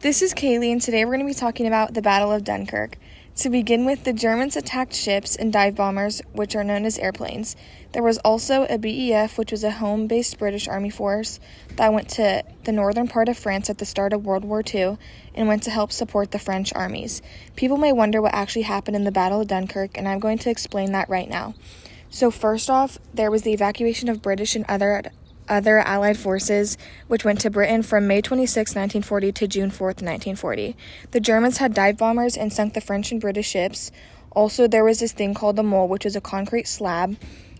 This is Kaylee, and today we're going to be talking about the Battle of Dunkirk. To begin with, the Germans attacked ships and dive bombers, which are known as airplanes. There was also a BEF, which was a home-based British Army force that went to the northern part of France at the start of World War II and went to help support the French armies. People may wonder what actually happened in the Battle of Dunkirk, and I'm going to explain that right now. So first off, there was the evacuation of British and other Allied forces, which went to Britain from May 26, 1940 to June 4, 1940. The Germans had dive bombers and sunk the French and British ships. Also, there was this thing called the mole, which was a concrete slab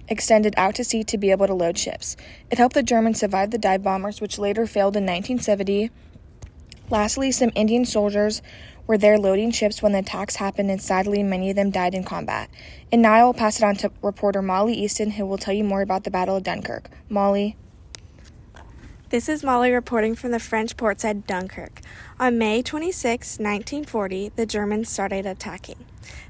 extended out to sea to be able to load ships. It helped the Germans survive the dive bombers, which later failed in 1970. Lastly, some Indian soldiers were there loading ships when the attacks happened, and sadly, many of them died in combat. And now I will pass it on to reporter Molly Easton, who will tell you more about the Battle of Dunkirk. Molly. This is Molly reporting from the French portside Dunkirk. On May 26, 1940, the Germans started attacking.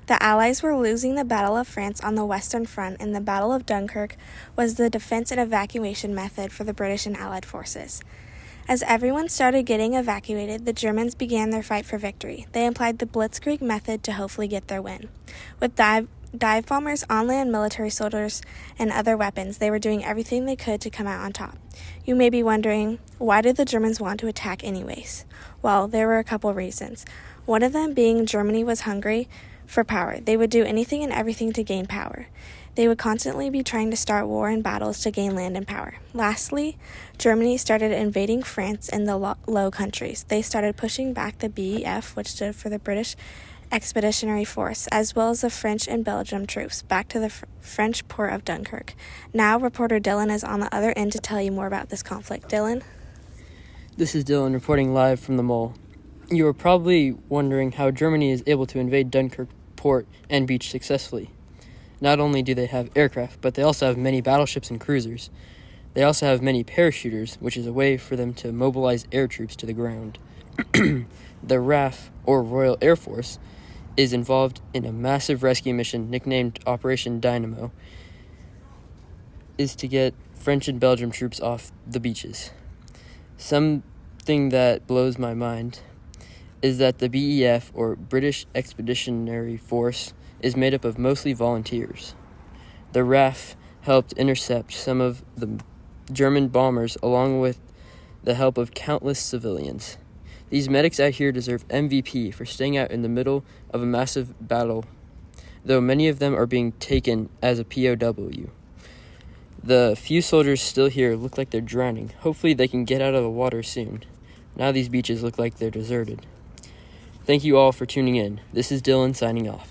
The Allies were losing the Battle of France on the Western Front, and the Battle of Dunkirk was the defense and evacuation method for the British and Allied forces. As everyone started getting evacuated, the Germans began their fight for victory. They employed the Blitzkrieg method to hopefully get their win. With dive bombers, on-land military soldiers, and other weapons, they were doing everything they could to come out on top. You may be wondering, why did the Germans want to attack anyways? Well, there were a couple reasons. One of them being Germany was hungry for power. They would do anything and everything to gain power. They would constantly be trying to start war and battles to gain land and power. Lastly, Germany started invading France and the Low Countries. They started pushing back the BEF, which stood for the British Expeditionary Force, as well as the French and Belgium troops, back to the French port of Dunkirk. Now, reporter Dylan is on the other end to tell you more about this conflict. Dylan? This is Dylan reporting live from the Mole. You are probably wondering how Germany is able to invade Dunkirk port and beach successfully. Not only do they have aircraft, but they also have many battleships and cruisers. They also have many parachuters, which is a way for them to mobilize air troops to the ground. The RAF, or Royal Air Force, is involved in a massive rescue mission nicknamed Operation Dynamo, is to get French and Belgium troops off the beaches. Something that blows my mind is that the BEF, or British Expeditionary Force, is made up of mostly volunteers. The RAF helped intercept some of the German bombers along with the help of countless civilians. These medics out here deserve MVP for staying out in the middle of a massive battle, though many of them are being taken as a POW. The few soldiers still here look like they're drowning. Hopefully they can get out of the water soon. Now these beaches look like they're deserted. Thank you all for tuning in. This is Dylan signing off.